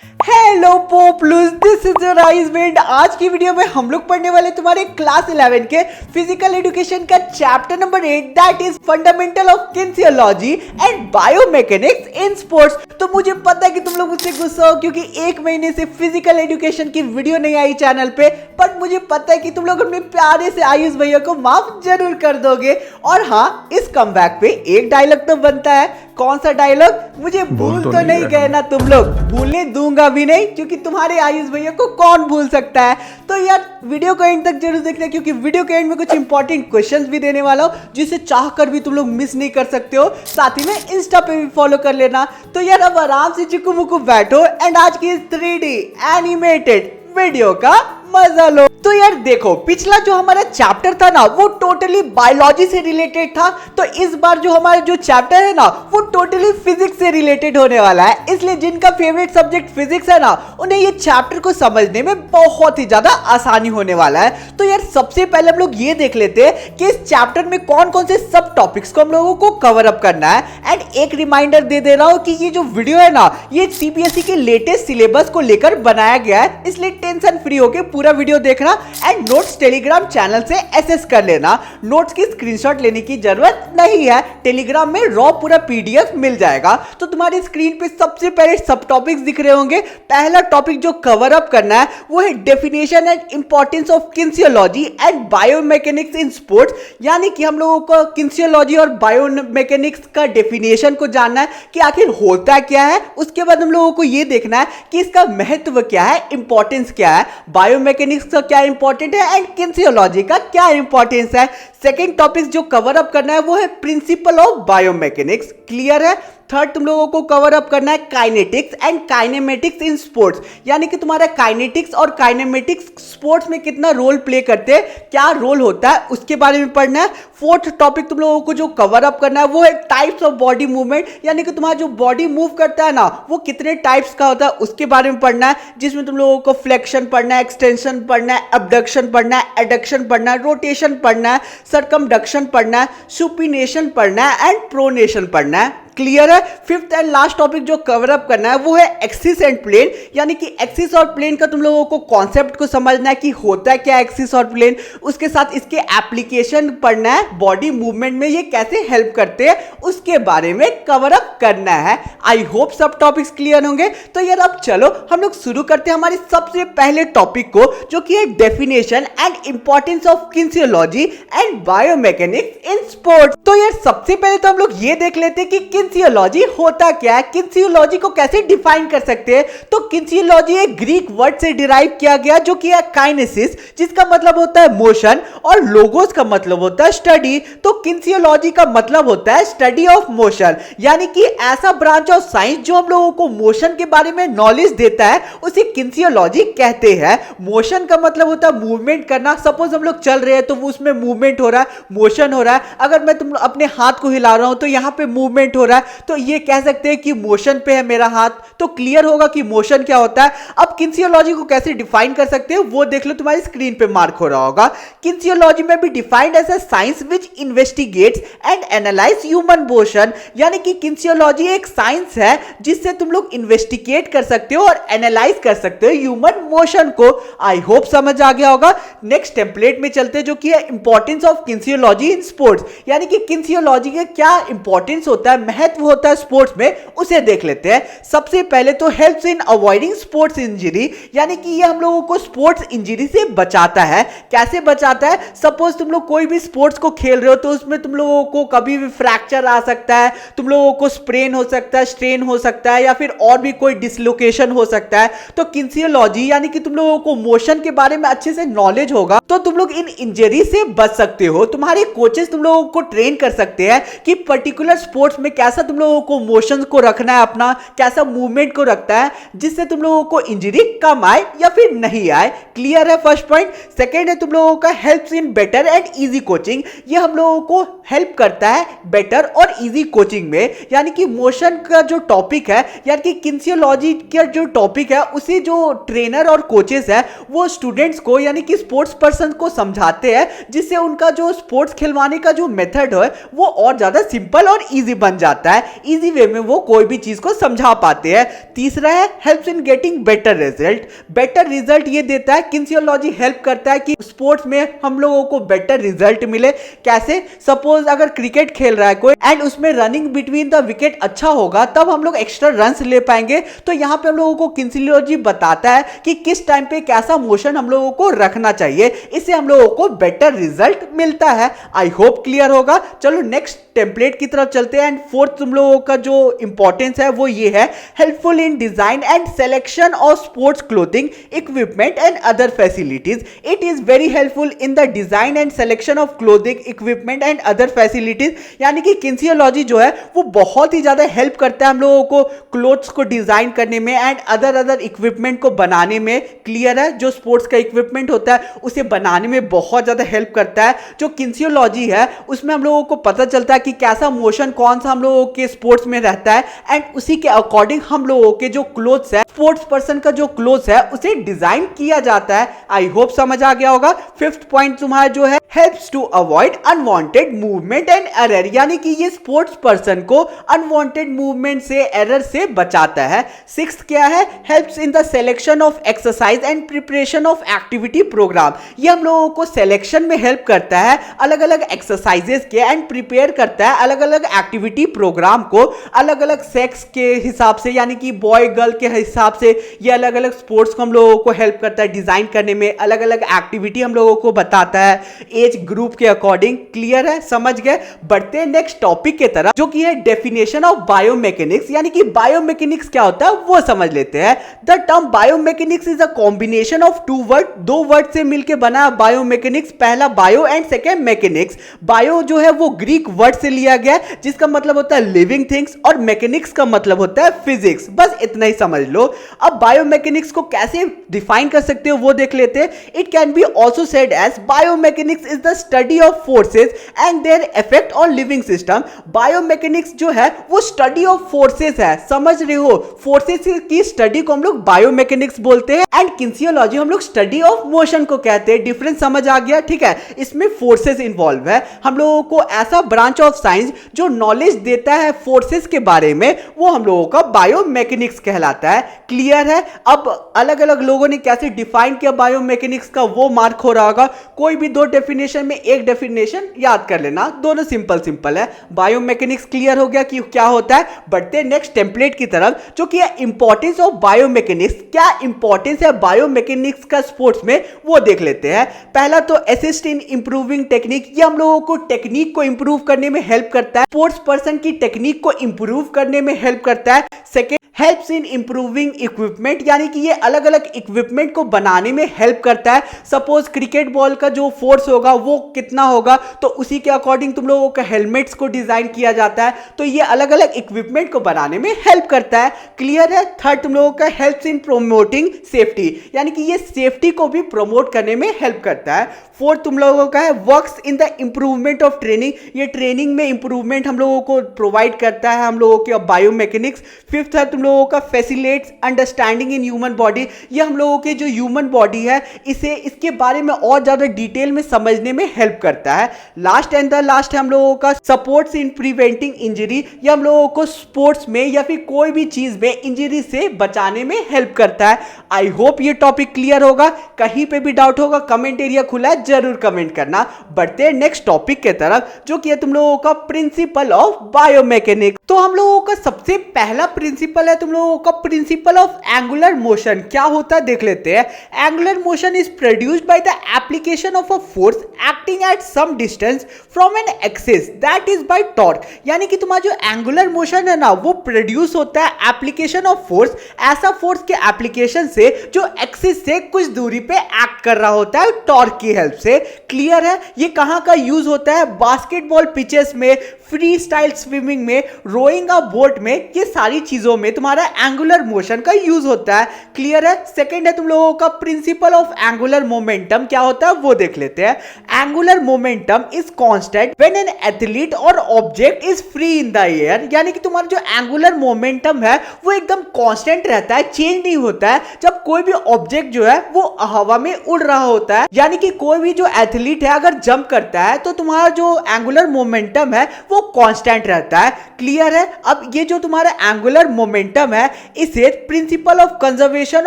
Hello people, this is your iceband. आज की video में हम लोग पढ़ने वाले तुम्हारे क्लास 11 के फिजिकल एजुकेशन का chapter number 8 that is fundamental of kinesiology and biomechanics in sports. तो मुझे पता है कि तुम लोग मुझसे गुस्सा हो क्योंकि एक महीने से फिजिकल एजुकेशन की वीडियो नहीं आई चैनल पे, बट मुझे पता है कि तुम लोग अपने प्यारे से आयुष भैया को माफ जरूर कर दोगे। और हाँ, इस कमबैक पे एक डायलॉग तो बनता है। कौन सा डायलॉग? मुझे भूल तो नहीं गए ना तुम लोग? भूलने दूंगा भी नहीं, क्योंकि तुम्हारे आयुष भैया को कौन भूल सकता है। तो यार वीडियो को एंड तक जरूर देखना, क्योंकि वीडियो के एंड में कुछ इंपॉर्टेंट क्वेश्चंस भी देने वाला हूं जिसे चाहकर भी तुम लोग मिस नहीं कर सकते हो। साथ ही में इंस्टा पे भी फॉलो कर लेना। तो यार अब आराम से चिकू मुकू बैठो एंड आज की 3D एनिमेटेड वीडियो का मजा लो। तो यार देखो, पिछला जो हमारा चैप्टर था ना वो टोटली बायोलॉजी से रिलेटेड था। तो इस बार जो हमारा जो चैप्टर है ना वो टोटली फिजिक्स से रिलेटेड होने वाला है। इसलिए जिनका फेवरेट सब्जेक्ट फिजिक्स है ना उन्हें ये चैप्टर को समझने में बहुत ही ज्यादा आसानी होने वाला है। तो यार सबसे पहले हम लोग ये देख लेते हैं कि इस चैप्टर में कौन कौन से सब टॉपिक्स को हम लोगों को कवर अप करना है। एंड एक रिमाइंडर दे रहा हूं कि ये जो वीडियो है ना ये सीबीएसई के लेटेस्ट सिलेबस को लेकर बनाया गया है, इसलिए टेंशन फ्री होकर पूरा वीडियो देखना एंड नोट्स टेलीग्राम चैनल से एक्सेस कर लेना। नोट्स की स्क्रीनशॉट लेने की जरूरत नहीं है, टेलीग्राम में रॉ पूरा पीडीएफ मिल जाएगा। तो तुम्हारी स्क्रीन पे सबसे पहले सब टॉपिक्स दिख रहे होंगे। पहला टॉपिक जो कवर अप करना है वो है definition and importance of kinesiology and biomechanics in sports. यानी कि हम लोगों को किनेसियोलॉजी और बायोमैकेनिक्स का डेफिनेशन को जानना है कि आखिर होता क्या है। उसके बाद हम लोगों को ये देखना है कि इसका महत्व क्या है, इंपॉर्टेंस क्या है, बायोमैकेनिक्स का क्या इंपॉर्टेंट है एंड किनेसियोलॉजी का क्या इंपॉर्टेंस है। सेकंड टॉपिक जो कवर अप करना है वो है प्रिंसिपल ऑफ बायोमैकेनिक्स। क्लियर है? थर्ड तुम लोगों को कवर अप करना है kinetics and kinematics in sports. यानी कि तुम्हारा काइनेटिक्स और काइनेमेटिक्स स्पोर्ट्स में कितना रोल प्ले करते हैं, क्या रोल होता है, उसके बारे में पढ़ना है। फोर्थ टॉपिक तुम लोगों को जो कवर अप करना है वो है टाइप्स ऑफ बॉडी मूवमेंट। यानी कि तुम्हारा जो बॉडी मूव करता है ना वो कितने टाइप्स का होता है उसके बारे में पढ़ना है, जिसमें तुम लोगों को फ्लेक्शन पढ़ना है, एक्सटेंशन पढ़ना है, अबडक्शन पढ़ना है, एडक्शन पढ़ना है, रोटेशन पढ़ना है, सरकमडक्शन पढ़ना है, सुपिनेशन पढ़ना है एंड प्रोनेशन पढ़ना है। क्लियर है? फिफ्थ एंड लास्ट टॉपिक जो कवर अप करना है वो है एक्सिस एंड प्लेन। यानी कि एक्सिस और प्लेन का तुम लोगों को कॉन्सेप्ट को समझना है कि होता है क्या एक्सिस और प्लेन, उसके साथ इसके एप्लीकेशन पढ़ना है, बॉडी मूवमेंट में ये कैसे हेल्प करते हैं उसके बारे में कवर अप करना है। आई होप सब टॉपिक्स क्लियर होंगे। तो यार अब चलो हम लोग शुरू करते हैं हमारे सबसे पहले टॉपिक को, जो कि है definition and importance of kinesiology and biomechanics in sports. तो यार सबसे पहले तो हम लोग ये देख लेते हैं कि किनेसियोलॉजी होता क्या है, किनेसियोलॉजी को कैसे डिफाइन कर सकते हैं। तो किनेसियोलॉजी एक ग्रीक वर्ड से डिराइव किया गया जो कि है काइनेसिस, जिसका मतलब होता है मोशन, और लोगोस का मतलब होता है स्टडी। तो किनेसियोलॉजी का मतलब होता है स्टडी ऑफ मोशन, यानी कि ऐसा ब्रांच ऑफ साइंस जो हम लोगों को मोशन के बारे में नॉलेज देता है उसे किनेसियोलॉजी कहते हैं। मोशन का मतलब होता है मूवमेंट करना। सपोज हम लोग चल रहे हैं तो उसमें मूवमेंट हो रहा है, मोशन हो रहा है। अगर मैं तुम अपने हाथ को हिला रहा हूं तो यहां पे मूवमेंट हो रहा है, तो ये कह सकते हैं कि मोशन पे है मेरा हाथ। तो क्लियर होगा कि मोशन क्या होता है। अब किनेसियोलॉजी को कैसे डिफाइन कर सकते हैं वो देख लो, तुम्हारी स्क्रीन पे मार्क हो रहा होगा। किनेसियोलॉजी में भी defined as a science which investigates and analyse human motion. यानी कि किनेसियोलॉजी एक साइंस है जिससे तुम लोग इन्वेस्टिगेट कर सकते हो और एनालाइज कर सकते हो ह्यूमन मोशन को। आई होप समझ आ गया होगा। नेक्स्ट टेम्पलेट में चलते हैं जो कि है importance of kinesiology in sports. यानी कि किनेसियोलॉजी का क्या इंपॉर्टेंस होता है, महत्व होता है स्पोर्ट्स में, उसे देख लेते हैं। सबसे पहले तो helps in avoiding sports injury. यानी कि ये हम लोगों को स्पोर्ट्स इंजरी से बचाता है। कैसे बचाता है? सपोज तुम लोग कोई भी स्पोर्ट्स को खेल रहे हो तो उसमें तुम लोगों को कभी भी फ्रैक्चर आ सकता है, तुम लोगों को स्प्रेन हो सकता है, स्ट्रेन हो सकता है, या फिर और भी कोई डिसलोकेशन हो सकता है। तो किनेसियोलॉजी यानी कि तुम लोगों को मोशन के बारे में अच्छे से नॉलेज होगा तो तुम लोग इन इंजरी से बच सकते हो। तुम्हारे कोचेस तुम लोगों को ट्रेन कर सकते हैं कि पर्टिकुलर स्पोर्ट्स में कैसा तुम लोगों को मोशंस को रखना है, अपना कैसा मूवमेंट को रखता है जिससे तुम लोगों को इंजरी कम आए या फिर नहीं आए। क्लियर है फर्स्ट पॉइंट। सेकंड है तुम लोगों का helps in better and easy coaching. ये हम लोगों को हेल्प करता है बेटर और इजी कोचिंग में। यानी कि मोशन का जो टॉपिक है, यानी कि किनेसियोलॉजी का जो टॉपिक है उसे जो ट्रेनर और कोचेस है वो स्टूडेंट्स को यानी कि स्पोर्ट्स पर्सन को समझाते हैं, जिससे उनका जो स्पोर्ट्स खिलवाने का जो मेथड है वो और ज्यादा सिंपल और इजी बन जाता जाता है, इजी वे में वो कोई भी चीज को समझा पाते हैं। तीसरा है helps in getting better result. Better result ये देता है, किनेसियोलॉजी हेल्प करता है कि स्पोर्ट्स में हम लोगों को बेटर रिजल्ट मिले। कैसे? सपोज अगर क्रिकेट खेल रहा है कोई एंड उसमें रनिंग बिटवीन द विकेट अच्छा होगा, तब हम लोग एक्स्ट्रा रन्स ले पाएंगे। तो यहां पे हम लोगों को किनेसियोलॉजी बताता है कि किस टाइम पे कैसा मोशन हम लोगों को रखना चाहिए, इससे हम लोगों को बेटर रिजल्ट मिलता है। आई होप क्लियर होगा। चलो नेक्स्ट टेम्पलेट की तरफ चलते हैं। एंड फोर्थ तुम लोगों का जो इंपॉर्टेंस है वो ये है, helpful in design and selection of sports clothing equipment and other facilities. It is very helpful in the design and selection of clothing equipment and other facilities. यानी कि किनेसियोलॉजी जो है वो बहुत ही ज्यादा हेल्प करता है हम लोगों को क्लोथ्स को डिजाइन करने में एंड अदर इक्विपमेंट को बनाने में। क्लियर है? जो स्पोर्ट्स का इक्विपमेंट होता है उसे बनाने में बहुत ज्यादा हेल्प करता है। जो किनेसियोलॉजी है उसमें हम लोगों को पता चलता है कि कैसा मोशन कौन सा हम लोगों के स्पोर्ट्स में रहता है एंड उसी के अकॉर्डिंग हम लोगों के जो क्लोथ्स है, स्पोर्ट्स पर्सन का जो क्लोथ्स है उसे डिजाइन किया जाता है। आई होप समझ आ गया होगा। फिफ्थ पॉइंट तुम्हारा जो है, helps to avoid unwanted movement and error. यानी कि ये स्पोर्ट्स पर्सन को अनवांटेड मूवमेंट से, एरर से बचाता है। सिक्स्थ क्या है, helps in the selection of exercise and preparation of activity programme. ये हम लोगों को सिलेक्शन में हेल्प करता है, अलग अलग एक्सरसाइजेस के एंड प्रिपेयर करता है अलग अलग एक्टिविटी प्रोग्राम को अलग अलग सेक्स के हिसाब से, यानी कि बॉय गर्ल के हिसाब से ये अलग अलग स्पोर्ट्स को हम लोगों को हेल्प करता है डिजाइन करने में। अलग अलग एक्टिविटी हम लोगों को बताता है एज ग्रुप के अकॉर्डिंग। क्लियर है? समझ गए? बढ़ते हैं नेक्स्ट टॉपिक की तरफ, जो कि है डेफिनेशन ऑफ बायोमैकेनिक्स। यानी कि बायोमैकेनिक्स क्या होता है वो समझ लेते हैं। The term biomechanics is a combination of two word, दो वर्ड से मिलकर बना बायोमैकेनिक्स। पहला bio and second mechanics. Bio जो है वो ग्रीक वर्ड से लिया गया जिसका मतलब होता है लिविंग थिंग्स, और मैकेनिक्स का मतलब होता है फिजिक्स। बस इतना ही समझ लो। अब बायोमैकेनिक्स को कैसे डिफाइन कर सकते हो वो देख लेते हैं। It can be also said as biomechanics is the study of forces and their effect on living system. Biomechanics जो है वो स्टडी ऑफ फोर्सेस है। समझ रहे हो? फोर्सेस की स्टडी को हम लोग बायोमैकेनिक्स बोलते हैं एंड किनेसियोलॉजी हम लोग स्टडी ऑफ मोशन को कहते हैं। डिफरेंस समझ आ गया? ठीक है, इसमें फोर्सेस इन्वॉल्व है। हम लोगों को ऐसा ब्रांच ऑफ साइंस जो नॉलेज देता है फोर्सेस के बारे में, वो हम लोगों का बायोमैकेनिक्स कहलाता है। क्लियर है? अब अलग अलग लोगों ने कैसे डिफाइन किया बायोमैकेनिक्स का वो मार्क हो रहा होगा। कोई भी दो डेफिनेशन में एक डेफिनेशन याद कर लेना, दोनों सिंपल है। बायोमैकेनिक्स क्लियर हो गया कि क्या होता है। बढ़ते हैं नेक्स्ट टेम्पलेट की तरफ, जो कि है इंपॉर्टेंस ऑफ बायोमैकेनिक्स। क्या इंपॉर्टेंस है बायोमैकेनिक्स का स्पोर्ट्स में वो देख लेते हैं। पहला तो असिस्ट इन इंप्रूविंग टेक्निक। ये हम लोगों को टेक्निक को इंप्रूव करने में हेल्प करता है, स्पोर्ट्स पर्सन की टेक्निक को इंप्रूव करने में हेल्प करता है। Second, helps in improving equipment, यानी कि ये अलग अलग इक्विपमेंट को बनाने में हेल्प करता है। सपोज क्रिकेट बॉल का जो फोर्स होगा वो कितना होगा, तो उसी के अकॉर्डिंग तुम लोगों का हेलमेट्स को डिजाइन किया जाता है। तो ये अलग अलग इक्विपमेंट को बनाने में हेल्प करता है। क्लियर है? थर्ड तुम लोगों का हेल्प्स इन प्रोमोटिंग सेफ्टी, यानी कि ये सेफ्टी को भी प्रमोट करने में हेल्प करता है। फोर्थ तुम लोगों का है works in the improvement of training. ये ट्रेनिंग में इंप्रूवमेंट हम लोगों को प्रोवाइड करता है हम लोगों के बायोमैकेनिक्स। फिफ्थ है तुम लोगों का facilitates understanding in human body. ये हम लोगों के जो ह्यूमन बॉडी है इसे, इसके बारे में और ज्यादा डिटेल में समझने में हेल्प करता है। लास्ट एंड द लास्ट है हम लोगों का सपोर्ट्स इन प्रिवेंटिंग इंजरी। ये हम लोगों को स्पोर्ट्स में या फिर कोई भी चीज में इंजरी से बचाने में हेल्प करता है। आई होप ये टॉपिक क्लियर होगा। कहीं पे भी डाउट होगा कमेंट एरिया खुला है, जरूर कमेंट करना। बढ़ते हैं नेक्स्ट टॉपिक के तरफ, जो कि है तुम लोगों का प्रिंसिपल ऑफ बायोमैकेनिक्स। तो हम लोगों का सबसे पहला प्रिंसिपल है तुम लोगों का प्रिंसिपल ऑफ एंगुलर मोशन। क्या होता है देख लेते हैं। Angular motion is produced by the application of a force acting at some distance from an axis, that is by torque. यानी कि तुम्हारा जो एंगुलर मोशन है ना वो प्रोड्यूस होता है एप्लीकेशन ऑफ फोर्स, ऐसा फोर्स के एप्लीकेशन से जो एक्सिस से कुछ दूरी पे एक्ट कर रहा होता है टॉर्क की हेल्प से। क्लियर है? ये कहां का यूज होता है? बास्केटबॉल पिचेस में, फ्री स्टाइल स्विमिंग में, रोइंग अ बोट में, ये सारी चीजों में तुम्हारा एंगुलर मोशन का यूज होता है। क्लियर है? सेकंड है तुम लोगों का प्रिंसिपल ऑफ एंगुलर मोमेंटम। क्या होता है वो देख लेते हैं। Angular momentum is constant when an athlete और object is free in the air. यानी कि तुम्हारा जो एंगुलर मोमेंटम है वो एकदम कांस्टेंट रहता है, चेंज नहीं होता है जब कोई भी ऑब्जेक्ट जो है वो हवा में उड़ रहा होता है। यानी कि कोई भी जो एथलीट है अगर जंप करता है तो तुम्हारा जो एंगुलर मोमेंटम है वो वो कांस्टेंट रहता है। क्लियर है? अब ये जो तुम्हारा एंगुलर मोमेंटम है इसे principle of conservation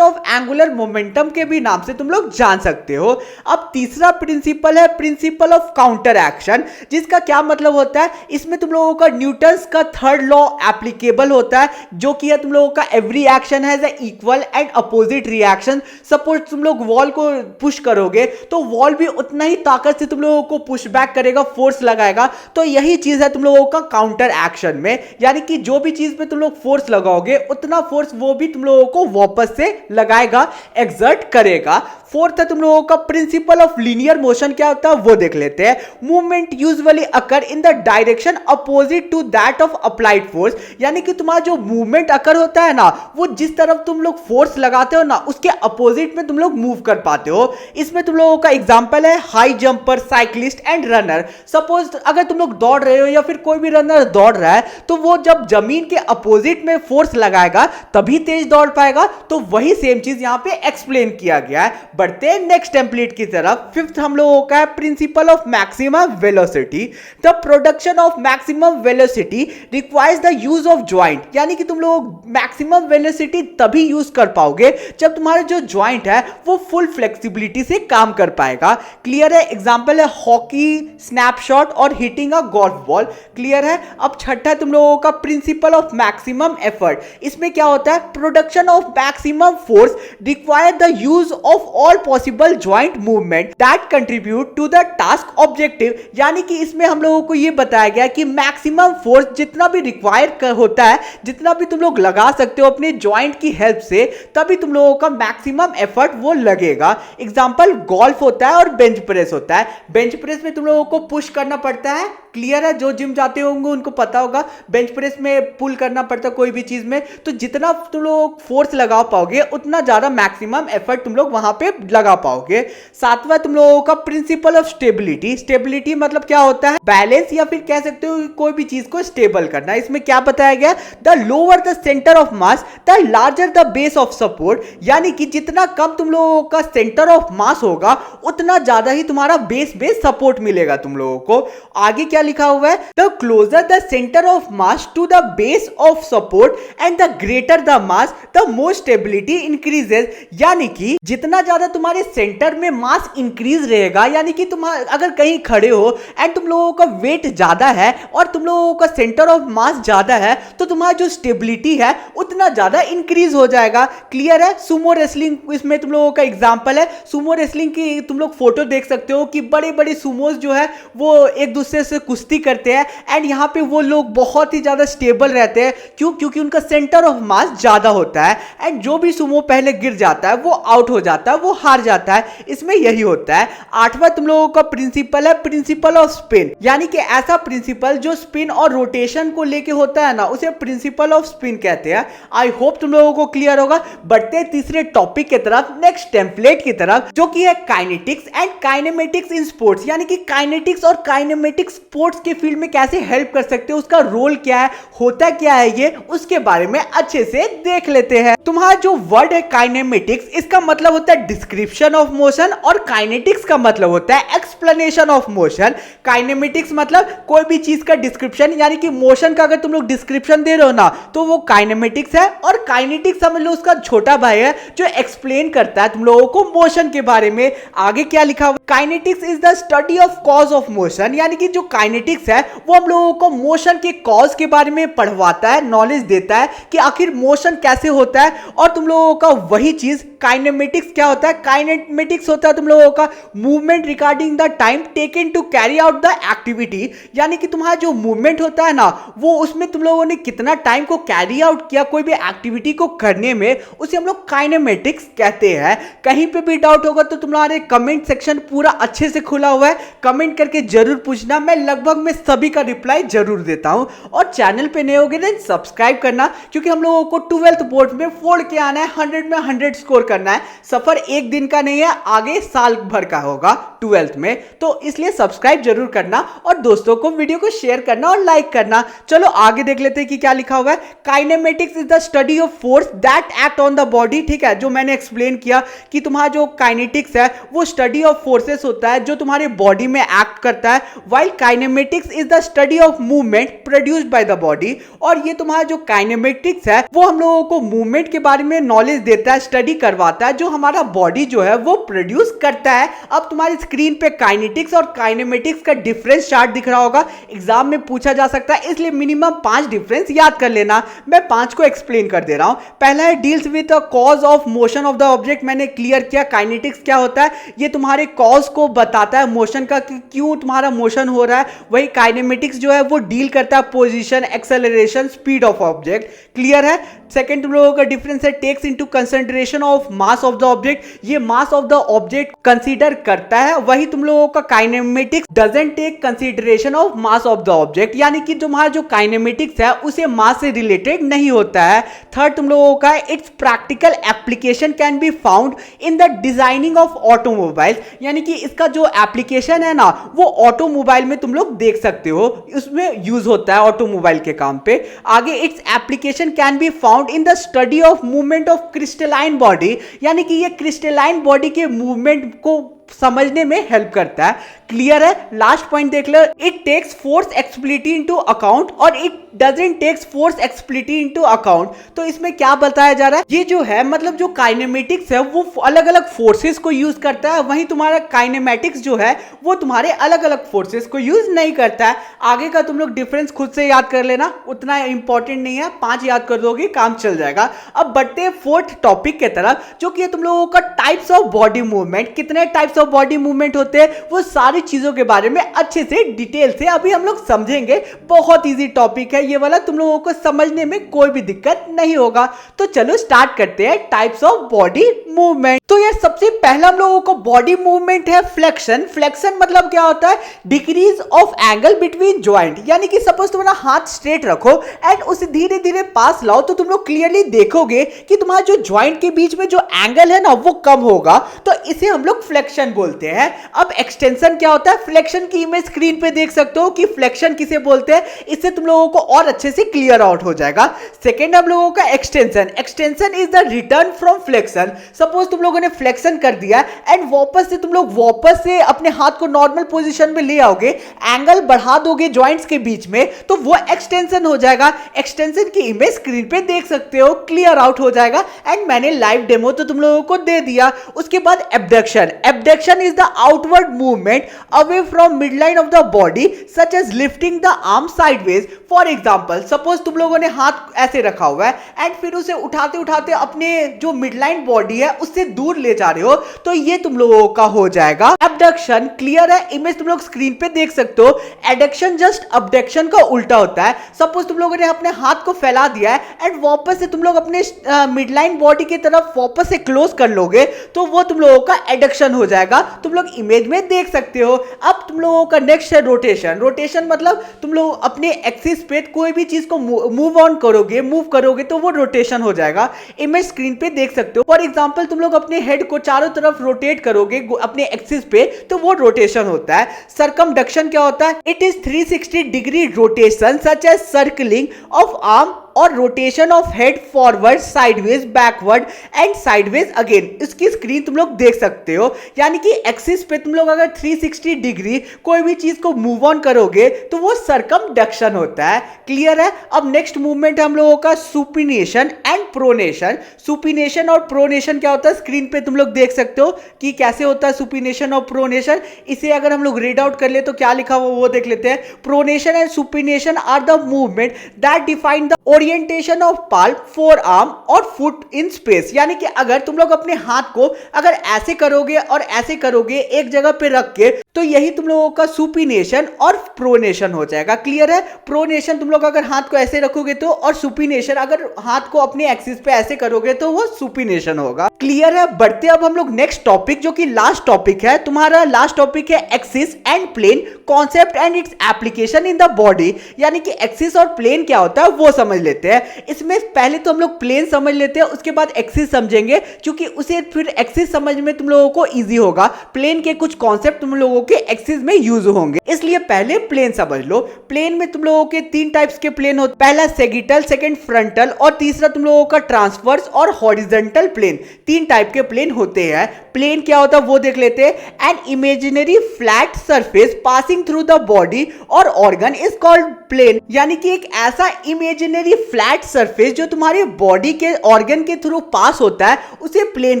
of angular momentum के भी नाम से तुम लोग जान सकते हो। अब तीसरा प्रिंसिपल है प्रिंसिपल ऑफ काउंटर एक्शन, जिसका क्या मतलब होता है, इसमें तुम लोगों का न्यूटन्स का थर्ड लॉ एप्लीकेबल होता है, जो कि है तुम लोगों का every action has a equal and opposite reaction. Suppose तुम लोग वॉल को पुश करोगे तो वॉल भी उतना ही ताकत से तुम लोगों को पुश बैक करेगा, फोर्स लगाएगा। तो यही चीज है तुम लोगों का काउंटर एक्शन में, यानी कि जो भी चीज पे तुम लोग फोर्स लगाओगे उतना फोर्स वो भी तुम लोगों को वापस से लगाएगा, एक्सर्ट करेगा। फोर्थ है तुम लोगों का प्रिंसिपल ऑफ लीनियर मोशन, क्या होता है वो देख लेते हैं। Movement usually occur in the direction opposite to that of applied force, यानी कि तुम्हारा जो मूवमेंट अकर होता है ना, वो जिस तरफ तुम लोग फोर्स लगाते हो ना उसके अपोजिट में तुम लोग मूव कर पाते हो। इसमें तुम लोगों का एग्जांपल है high jumper, cyclist and runner. Suppose अगर तुम लोग दौड़ रहे हो या फिर कोई भी रनर दौड़ रहा है तो वो जब जमीन के अपोजिट में फोर्स लगाएगा तभी तेज दौड़ पाएगा। तो वही सेम चीज यहां पे एक्सप्लेन किया गया है। बढ़ते हैं नेक्स्ट टेम्पलेट की तरफ। फिफ्थ हम लोगों का है principle of maximum velocity. The production of maximum velocity requires the use of joint, यानी कि तुम लोग मैक्सिमम वेलोसिटी तभी यूज कर पाओगे जब तुम्हारा जो जॉइंट है वो फुल फ्लेक्सिबिलिटी से काम कर पाएगा। क्लियर है? एग्जांपल है हॉकी, स्नैपशॉट और hitting a golf ball. Clear है? अब छठा है तुम लोगों का प्रिंसिपल ऑफ मैक्सिमम एफर्ट। इसमें क्या होता है, production of maximum force require the use of all possible joint movement that contribute to the task objective, यानी कि इसमें हम लोगों को यह बताया गया कि मैक्सिमम फोर्स जितना भी रिक्वायर होता है, जितना भी तुम लोग लगा सकते हो अपने जॉइंट की हेल्प से, तभी तुम लोगों का मैक्सिमम एफर्ट वो लगेगा। एग्जांपल गोल्फ होता है और बेंच प्रेस होता है। बेंच प्रेस में तुम लोगों को पुश करना पड़ता है। क्लियर है? जो जिम जाते होंगे उनको पता होगा, बेंच प्रेस में पुल करना पड़ता है कोई भी चीज में। तो जितना तुम लोग फोर्स लगा पाओगे उतना ज्यादा मैक्सिमम एफर्ट तुम लोग वहां पे लगा पाओगे। सातवां तुम लोगों का प्रिंसिपल ऑफ स्टेबिलिटी। स्टेबिलिटी मतलब क्या होता है, बैलेंस या फिर कह सकते हो कोई भी चीज को स्टेबल करना। इसमें क्या बताया गया, the lower the centre of mass the larger the base of support, यानी कि जितना कम तुम लोगों का सेंटर ऑफ मास होगा उतना ज्यादा ही तुम्हारा बेस सपोर्ट मिलेगा तुम लोगों को। आगे क्या लिखा हुआ है, the closer the centre of mass to the base of support and the greater the mass the more stability increases, यानी कि जितना ज्यादा तुम्हारे सेंटर में मास इंक्रीज रहेगा, यानी कि तुम अगर कहीं खड़े हो एंड तुम लोगों का वेट ज्यादा है और तुम लोगों का सेंटर ऑफ मास ज्यादा है तो तुम्हारा जो स्टेबिलिटी है उतना ज्यादा इंक्रीज हो जाएगा। क्लियर है? सुमो रेसलिंग इसमें तुम लोगों का एग्जांपल है। सुमो रेसलिंग की तुम लोग फोटो देख सकते हो कि बड़े बड़े सुमोस जो है वो एक दूसरे से कुश्ती करते हैं एंड यहाँ पे वो लोग बहुत ही ज्यादा स्टेबल रहते हैं। क्यों? क्योंकि उनका सेंटर ऑफ मास ज्यादा होता है एंड जो भी सुमो पहले गिर जाता है वो आउट हो जाता है, वो हार जाता है। इसमें यही होता है। आठवां तुम लोगों का प्रिंसिपल है प्रिंसिपल ऑफ स्पिन, यानी कि ऐसा प्रिंसिपल जो स्पिन और रोटेशन को लेके होता है ना, उसे प्रिंसिपल ऑफ स्पिन कहते हैं। आई होप तुम लोगों को क्लियर होगा। बढ़ते तीसरे टॉपिक की तरफ, नेक्स्ट टेम्पलेट की तरफ, जो कि है kinetics and kinematics in sports, यानी कि काइनेटिक्स और काइनेमेटिक्स स्पोर्ट्स के फील्ड में कैसे हेल्प कर सकते हो, उसका रोल क्या है, होता क्या है ये, उसके बारे में अच्छे से देख लेते हैं। तुम्हारा जो वर्ड है काइनेमेटिक्स, इसका मतलब होता है डिस्क्रिप्शन ऑफ मोशन और काइनेटिक्स का मतलब होता है एक्सप्लेनेशन ऑफ मोशन। काइनेमेटिक्स मतलब कोई भी चीज का डिस्क्रिप्शन, यानी कि मोशन का अगर तुम लोग डिस्क्रिप्शन दे रहे हो ना तो वो काइनेमेटिक्स है, और काइनेटिक्स समझ लो उसका छोटा भाई है जो एक्सप्लेन करता है तुम लोगों को मोशन के बारे में। आगे क्या लिखा हुआ, kinetics is the study of cause of motion, यानी कि जो काइनेटिक्स है वो हम लोगों को मोशन के कॉज के बारे में पढ़वाता है, नॉलेज देता है कि आखिर मोशन कैसे होता है। और तुम लोगों का वही चीज काइनेमेटिक्स क्या होता है, काइनेमेटिक्स होता है तुम लोगों का movement regarding the time taken to carry out the activity, यानी कि तुम्हारा जो मूवमेंट होता है ना वो उसमें तुम लोगों ने कितना टाइम को कैरी आउट किया कोई भी एक्टिविटी को करने में, उसे हम लोग काइनेमेटिक्स कहते हैं। कहीं पे भी डाउट होगा तो तुम्हारे कमेंट सेक्शन पूरा अच्छे से खुला हुआ है, कमेंट करके जरूर पूछना, मैं लगभग में सभी का रिप्लाई जरूर देता हूं। और चैनल पे नए होगे देन सब्सक्राइब करना, क्योंकि हम लोगों को 12th बोर्ड में 4 के आना है, 100 में 100 स्कोर करना है। सफर एक दिन का नहीं है, आगे साल भर का होगा 12th में, तो इसलिए सब्सक्राइब जरूर करना और दोस्तों को वीडियो को शेयर करना और लाइक करना। चलो आगे देख लेते हैं कि क्या लिखा हुआ है। Kinematics is the study of force that act on the body. ठीक है, जो मैंने एक्सप्लेन किया कि तुम्हारा जो काइनेटिक्स है वो स्टडी ऑफ फोर्सेस होता है जो तुम्हारे बॉडी में एक्ट करता है, while kinematics is the study of movement produced by the body. और ये तुम्हारा जो काइनेमेटिक्स है वो हम लोगों को मूवमेंट के बारे में नॉलेज देता है, स्टडी करवाता है, जो हमारा बॉडी जो है वो प्रोड्यूस करता है। अब तुम्हारी स्क्रीन पे काइनेटिक्स और काइनेमेटिक्स का डिफरेंस चार्ट दिख रहा होगा, एग्जाम में पूछा जा सकता है, इसलिए मिनिमम 5 डिफरेंस याद कर लेना। मैं 5 को एक्सप्लेन कर दे रहा हूं। पहला है deals with the cause of motion of the object. मैंने क्लियर किया काइनेटिक्स क्या होता है, ये तुम्हारे कॉज को बताता है मोशन का कि क्यों तुम्हारा मोशन हो रहा है। वही काइनेमेटिक्स जो है वो डील करता है position, acceleration, speed of object. Clear है। सेकंड तुम लोगों का डिफरेंस है takes into consideration of mass of the object. ये mass of the object consider करता है, वही तुम लोगों का kinematics doesn't take consideration of mass of the object, यानी कि तुम्हारा जो काइनेमेटिक्स है उसे मास से रिलेटेड नहीं होता है। थर्ड तुम लोगों का it's practical application can be found in the designing of automobile, यानी कि इसका जो एप्लीकेशन है ना वो ऑटोमोबाइल में तुम लोग देख सकते हो, उसमें यूज होता है ऑटोमोबाइल के काम पे। आगे its application can be found in the study of movement of crystalline body, यानी कि ये क्रिस्टलाइन बॉडी के मूवमेंट को समझने में हेल्प करता है। क्लियर है। लास्ट पॉइंट देख लो, it takes force explicitly into account और it doesn't takes force explicitly into account. तो इसमें क्या बताया जा रहा है, ये जो है मतलब जो काइनेमेटिक्स है वो अलग अलग फोर्सेस को यूज करता है, वहीं तुम्हारा काइनेमेटिक्स जो है वो तुम्हारे अलग अलग फोर्सेस को यूज नहीं करता है। आगे का तुम लोग डिफरेंस खुद से याद कर लेना, उतना इंपॉर्टेंट नहीं है, 5 याद कर दोगे काम चल जाएगा। अब बढ़ते हैं 4th टॉपिक के तरफ, जो कि तुम लोगों का टाइप्स ऑफ बॉडी मूवमेंट। कितने टाइप्स ऑफ बॉडी मूवमेंट होते हैं वो सारी चीजों के बारे में अच्छे से डिटेल से अभी हम लोग समझेंगे। बहुत इजी टॉपिक है ये वाला, तुम लोगों को समझने में कोई भी दिक्कत नहीं होगा। तो चलो स्टार्ट करते हैं टाइप्स ऑफ बॉडी मूवमेंट। तो यार सबसे पहला हम लोगों को बॉडी मूवमेंट है फ्लेक्शन। फ्लेक्शन मतलब क्या होता है, decrease of angle between joint, यानी कि सपोज तुम अपना हाथ स्ट्रेट रखो एंड उसे धीरे धीरे पास लाओ तो तुम लोग क्लियरली देखोगे कि तुम्हारा जो जॉइंट के बीच में जो एंगल है ना वो कम होगा, तो इसे हम लोग फ्लेक्शन बोलते हैं। अब एक्सटेंशन क्या होता है, फ्लेक्शन की इमेज स्क्रीन पे देख सकते हो कि फ्लेक्शन किसे बोलते हैं, इससे तुम लोगों को और अच्छे से क्लियर आउट हो जाएगा। सेकेंड हम लोगों का extension. Extension is the return from flexion. Suppose तुम लोगों ने फ्लेक्शन कर दिया एंड वापस से तुम लोग वापस से अपने हाथ को नॉर्मल पोजीशन में ले आओगे, एंगल बढ़ा दोगे जॉइंट्स के बीच में, तो वो एक्सटेंशन हो जाएगा। एक्सटेंशन की इमेज स्क्रीन पे देख सकते हो, क्लियर आउट हो जाएगा। एंड मैंने लाइव डेमो तो तुम लोगों को दे दिया। उसके बाद abduction. Abduction is the outward movement away from midline of the body such as lifting the arm sideways. For example suppose तुम लोगों ने हाथ ऐसे रखा हुआ है एंड फिर उसे उठाते उठाते अपने जो मिडलाइन बॉडी है उससे दूर ले जा रहे हो, तो ये तुम लोगों का हो जाएगा एब्डक्शन। क्लियर है। इमेज तुम लोग स्क्रीन पे देख सकते हो। एडक्शन जस्ट अबडक्शन का उल्टा होता है। सपोज तुम लोगों ने अपने हाथ को फैला दिया है एंड वापस से तुम लोग अपने मिडलाइन बॉडी की तरफ वापस से क्लोज कर लोगे, तो वो तुम लोगों का एडक्शन हो जाएगा। तुम लोग इमेज में देख सकते हो। अब तुम लोगों का नेक्स्ट है रोटेशन। रोटेशन मतलब तुम लोग अपने एक्सिस पे कोई भी चीज को मूव ऑन करोगे, मूव करोगे तो वो रोटेशन हो जाएगा। इमेज स्क्रीन पे देख सकते हो। फॉर एग्जांपल तुम लोग अपने हेड को चारों तरफ रोटेट करोगे अपने एक्सिस पे, तो वो रोटेशन होता है। सर्कमडक्शन क्या होता है, it is 360 degree rotation such as circling of arm और rotation of head forward, sideways, backward and sideways again. इसकी स्क्रीन तुम लोग देख सकते हो, यानी कि एक्सिस पे तुम लोग अगर 360 डिग्री कोई भी चीज को मूव ऑन करोगे तो वो सर्कमडक्शन होता है। क्लियर है। अब नेक्स्ट मूवमेंट हम लोगों का सुपिनेशन एंड प्रोनेशन। सुपिनेशन और प्रोनेशन क्या होता है, स्क्रीन पे तुम लोग देख सकते हो कि कैसे होता है सुपिनेशन और प्रोनेशन। इसे अगर हम लोग रीड आउट कर ले तो क्या लिखा हुआ वो देख लेते हैं। Pronation and supination are the movement that define the orientation of palm, forearm और फुट इन स्पेस। यानी कि अगर तुम लोग अपने हाथ को अगर ऐसे करोगे और ऐसे करोगे एक जगह पे रख के, तो यही तुम लोगों का सुपिनेशन और प्रोनेशन हो जाएगा। क्लियर है? प्रोनेशन तुम लोग अगर हाथ को ऐसे रखोगे तो, और सुपिनेशन अगर हाथ को अपने एक्सिस पे ऐसे करोगे तो वो सुपिनेशन होगा। क्लियर है? बढ़ते अब हम लोग नेक्स्ट टॉपिक, जो कि लास्ट टॉपिक है तुम्हारा। लास्ट टॉपिक है axis and plane concept and its application in the body. यानी कि एक्सिस और प्लेन क्या होता है वो समझ लेते हैं। इसमें पहले तो हम लोग प्लेन समझ लेते हैं, उसके बाद एक्सिस समझेंगे, क्योंकि उसे फिर एक्सिस समझ में तुम लोगों को इजी होगा। प्लेन के कुछ कॉन्सेप्ट तुम लोगों के एक्सिस में यूज होंगे, इसलिए पहले प्लेन समझ लो। प्लेन में तुम लोगों के तीन टाइप्स के प्लेन होते, पहला सेगिटल, सेकंड फ्रंटल और तीसरा तुम लोगों का ट्रांसवर्स और हॉरिजॉन्टल प्लेन। तीन टाइप के प्लेन होते हैं। प्लेन क्या होता है वो देख लेते हैं। An imaginary flat surface passing through the body और ऑर्गन इज कॉल्ड प्लेन। यानी कि एक ऐसा इमेजिनरी फ्लैट सरफेस जो तुम्हारी बॉडी के ऑर्गन के थ्रू पास होता है उसे प्लेन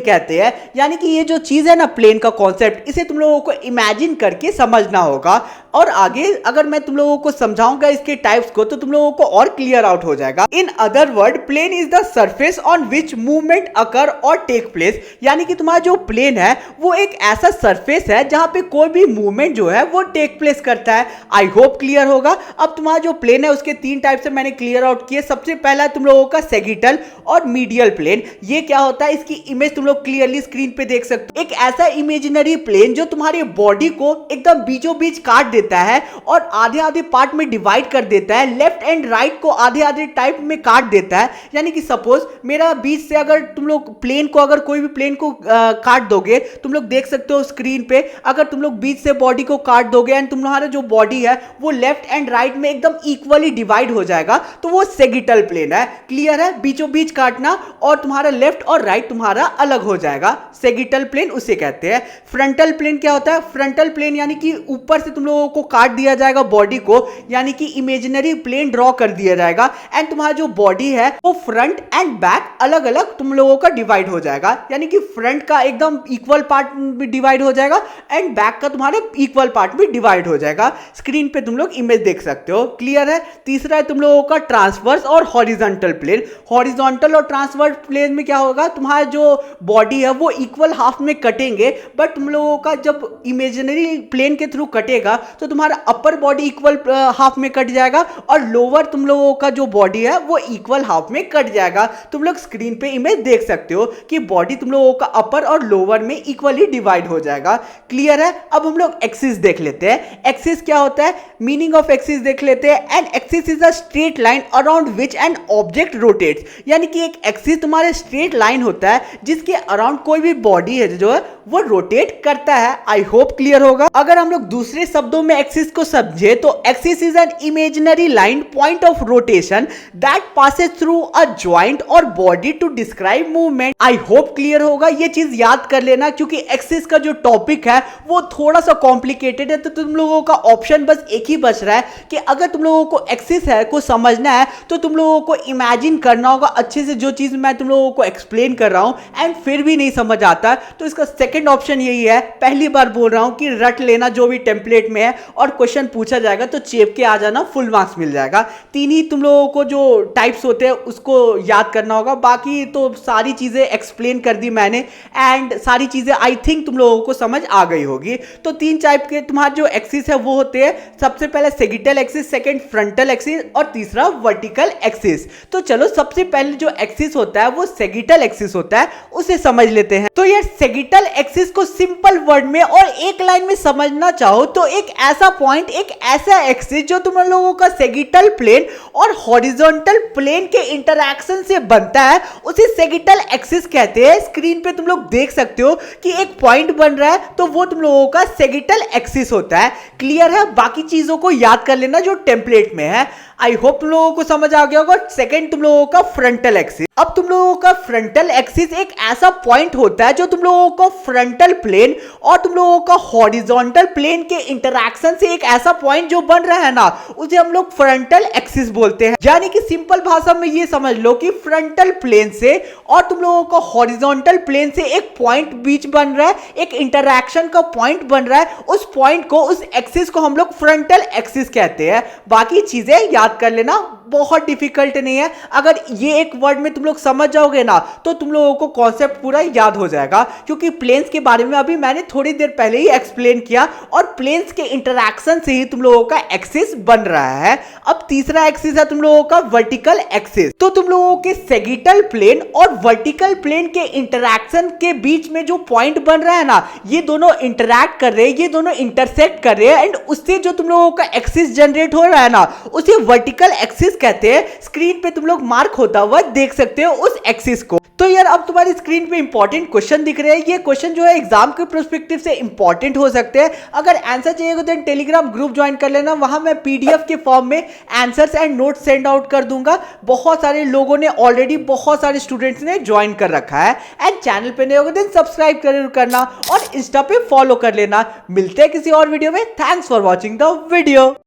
कहते हैं। यानी कि ये जो चीज है ना प्लेन का कॉन्सेप्ट, इसे तुम लोगों को इमेजिन करके समझना होगा। और आगे अगर मैं तुम लोगों को समझाऊंगा इसके टाइप्स को तो तुम लोगों को और क्लियर आउट हो जाएगा। In other word, plane is the surface on which movement occur और टेक प्लेस। यानी कि तुम्हारा जो प्लेन है वो एक ऐसा सरफेस है जहां पे कोई भी मूवमेंट जो है वो टेक प्लेस करता है। आई होप क्लियर होगा। अब तुम्हारा जो प्लेन है उसके तीन टाइप से मैंने क्लियर आउट किए। सबसे पहला तुम लोगों का सेगिटल और मीडियल प्लेन। ये क्या होता है इसकी इमेज तुम लोग क्लियरली स्क्रीन पे देख सकते हो। एक ऐसा इमेजिनरी प्लेन जो तुम्हारी बॉडी को एकदम बीचों बीच काट देता है और आधे आधे पार्ट में डिवाइड कर देता है। लेफ्ट एंड राइट को आधे आधे टाइप में काट देता है। यानी कि सपोज मेरा बीच से अगर तुम लोग प्लेन को, अगर कोई भी प्लेन को काट दोगे, तुम लोग देख सकते हो स्क्रीन पे, अगर तुम लोग बीच से बॉडी को काट दोगे एंड तुम्हारा जो बॉडी है वो लेफ्ट एंड राइट में एकदम इक्वली डिवाइड हो जाएगा, तो वो सेगिटल प्लेन है। क्लियर है? बीचों बीच काटना और तुम्हारा लेफ्ट और राइट तुम्हारा अलग हो जाएगा, सेगिटल प्लेन उसे कहते हैं। फ्रंटल प्लेन क्या होता है? फ्रंटल प्लेन यानी कि ऊपर से तुम लोगों को काट दिया जाएगा बॉडी को, यानी कि इमेजिनरी प्लेन ड्रॉ कर दिया जाएगा एंड तुम्हारा जो बॉडी है वो फ्रंट एंड बैक अलग अलग तुम लोगों का डिवाइड हो जाएगा। यानी कि फ्रंट का एकदम इक्वल पार्ट भी डिवाइड हो जाएगा एंड बैक का तुम्हारे इक्वल पार्ट भी डिवाइड हो जाएगा। स्क्रीन पे तुम लोग इमेज देख सकते हो। क्लियर है? तीसरा है तुम लोगों का ट्रांसवर्स और हॉरिजॉन्टल प्लेन। हॉरिजॉन्टल और ट्रांसवर्स प्लेन में क्या होगा, तुम्हारा जो बॉडी है वो इक्वल हाफ में कटेंगे, बट तुम लोगों का जब इमेजिनरी प्लेन के थ्रू कटेगा तो तुम्हारा अपर बॉडी इक्वल हाफ में कट जाएगा और लोअर तुम लोगों का जो बॉडी है वो इक्वल हाफ में कट जाएगा। तुम लोग स्क्रीन पे इमेज देख सकते हो कि बॉडी तुम लोगों का अपर और लोअर में इक्वली डिवाइड हो जाएगा। क्लियर है? अब हम लोग एक्सिस देख लेते हैं। एक्सिस क्या होता है, मीनिंग ऑफ एक्सिस देख लेते हैं। An axis is a straight line around which an object rotates. यानी कि एक एक्सिस तुम्हारे स्ट्रेट लाइन होता है जिसके अराउंड कोई भी बॉडी है जो है वो रोटेट करता है। आई होप क्लियर होगा। अगर हम लोग दूसरे शब्दों में एक्सिस को समझे तो axis is an imaginary line point of rotation that passes through a joint और body to describe movement. I hope clear होगा। ये चीज याद कर लेना क्योंकि एक्सिस का जो टॉपिक है वो थोड़ा सा कॉम्प्लिकेटेड है, तो तुम लोगों का ऑप्शन बस एक ही बच रहा है कि अगर तुम लोगों को एक्सिस है को समझना है तो तुम लोगों को इमेजिन करना होगा अच्छे से जो चीज मैं तुम लोगों को एक्सप्लेन कर रहा हूं, एंड फिर भी नहीं समझ आता तो इसका सेकंड ऑप्शन यही है, पहली बार बोल रहा हूं कि रट लेना जो भी टेम्पलेट में है और क्वेश्चन पूछा जाएगा तो चेप के आ जाना, फुल मार्क्स मिल जाएगा। तीन ही तुम लोगों को जो टाइप्स होते हैं उसको याद करना होगा, बाकी तो सारी चीजें एक्सप्लेन कर दी मैंने एंड सारी चीजें आई थिंक तुम लोगों को समझ आ गई होगी। तो तीन टाइप के तुम्हारे जो एक्सिस है वो होते हैं, सबसे पहले sagittal axis, second frontal axis और तीसरा वर्टिकल एक्सिस। तो चलो सबसे पहले जो एक्सिस होता है वो सेगिटल एक्सिस होता है, उसे समझ लेते हैं। तो यार सेगिटल एक्सिस को सिंपल वर्ड में और एक लाइन में समझना चाहो तो एक ऐसा पॉइंट, एक ऐसा एक्सिस जो तुम लोगों का सेगिटल प्लेन और हॉरिजॉन्टल प्लेन के इंटरैक्शन से बनता है उसे सेगिटल एक्सिस कहते हैं। स्क्रीन पे तुम लोग देख सकते हो कि एक पॉइंट बन रहा है तो वो तुम लोगों का सेगिटल एक्सिस होता है। क्लियर है? बाकी चीजों को याद कर लेना जो टेम्पलेट में है। आई होप तुम लोगों को समझ आ गया होगा। सेकंड तुम लोगों का फ्रंटल एक्सिस। अब तुम लोगों का फ्रंटल एक्सिस एक ऐसा पॉइंट होता है जो तुम लोगों को फ्रंटल प्लेन और तुम लोगों का हॉरिजॉन्टल प्लेन के इंटरैक्शन से एक ऐसा पॉइंट जो बन रहा है ना उसे हम लोग फ्रंटल एक्सिस बोलते हैं। यानी कि सिंपल भाषा में ये समझ लो कि फ्रंटल प्लेन से और तुम लोगों का हॉरिजॉन्टल प्लेन से एक पॉइंट बीच बन रहा है, एक इंटरैक्शन का पॉइंट बन रहा है, उस पॉइंट को, उस एक्सिस को हम लोग फ्रंटल एक्सिस कहते हैं। बाकी चीजें याद कर लेना, बहुत डिफिकल्ट नहीं है। अगर ये एक वर्ड में तुम लोग समझ जाओगे ना तो तुम लोगों को कॉन्सेप्ट पूरा याद हो जाएगा, क्योंकि प्लेन्स के बारे में अभी मैंने थोड़ी देर पहले ही एक्सप्लेन किया और प्लेन्स के इंटरैक्शन से ही तुम लोगों का एक्सिस बन रहा है। अब तीसरा एक्सिस है तुम लोगों का वर्टिकल एक्सिस। तो तुम लोगों के सेगिटल प्लेन और वर्टिकल प्लेन के इंटरैक्शन के बीच में जो पॉइंट बन रहा है ना, ये दोनों इंटरैक्ट कर रहे हैं, ये दोनों इंटरसेक्ट कर रहे हैं एंड उससे जो तुम लोगों का एक्सिस जनरेट हो रहा है ना, उसे वर्टिकल एक्सिस कहते हैं। स्क्रीन पे तुम लोग मार्क होता हुआ देख सकते हो उस एक्सिस को। तो यार अब तुम्हारी स्क्रीन पे इंपॉर्टेंट क्वेश्चन दिख रहे हैं। ये क्वेश्चन जो है एग्जाम के पर्सपेक्टिव से इंपॉर्टेंट हो सकते हैं। अगर आंसर चाहिए तो देन टेलीग्राम ग्रुप ज्वाइन कर लेना, वहां मैं पीडीएफ के फॉर्म में answers and notes send out कर दूंगा। बहुत सारे लोगों ने ऑलरेडी, बहुत सारे स्टूडेंट्स ने ज्वाइन कर रखा है। एंड चैनल पे नए होगा देन सब्सक्राइब जरूर करना और इंस्टा पे फॉलो कर लेना। मिलते हैं किसी और वीडियो में। Thanks for watching the video.